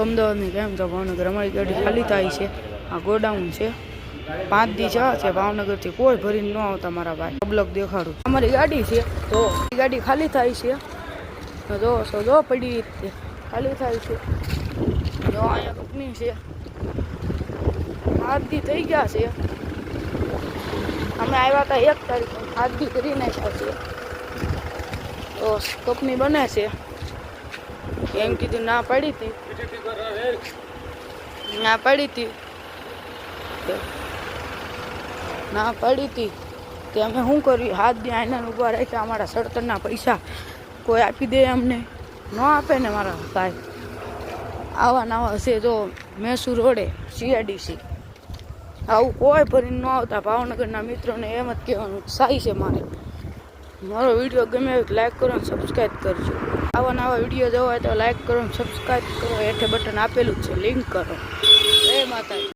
અમદાવાદની કેમ છો ભાવનગર? અમારી ગાડી ખાલી થાય છે. આ ગોડાઉન છે. 5 દી છે ભાવનગરથી કોઈ ભરીને ન આવતા મારા ભાઈ. પબ્લિક દેખાડું અમારી ગાડી છે તો ગાડી ખાલી થાય છે. જો પડી ખાલી થાય છે. જો અહીંયા કંપની છે. 7 દી થઈ ગયા છે. અમે આવ્યા હતા 1 તારીખે, 7 દી કરી નાખ્યા છે. તો કંપની બને છે એમ કીધું, ના પડી હતી તે અમે શું કર્યું, 7 દી આઈના ઊભા રાખ્યા. અમારા સડતરના પૈસા કોઈ આપી દે અમને? ન આપે ને મારા ભાઈ. આવા નવા છે જો મૈસૂર રોડે CIDC. આવું કોઈ ભરીને ન આવતા. ભાવનગરના મિત્રોને એમ જ કહેવાનું સાઈ છે મારે. મારો વિડીયો ગમે તો લાઈક કરો અને સબસ્ક્રાઈબ કરજો. આવા નવા વિડીયો જોવા હોય તો લાઈક કરો અને સબસ્ક્રાઈબ કરો. હેઠે બટન આપેલું જ છે, લિંક કરો. જય માતાજી.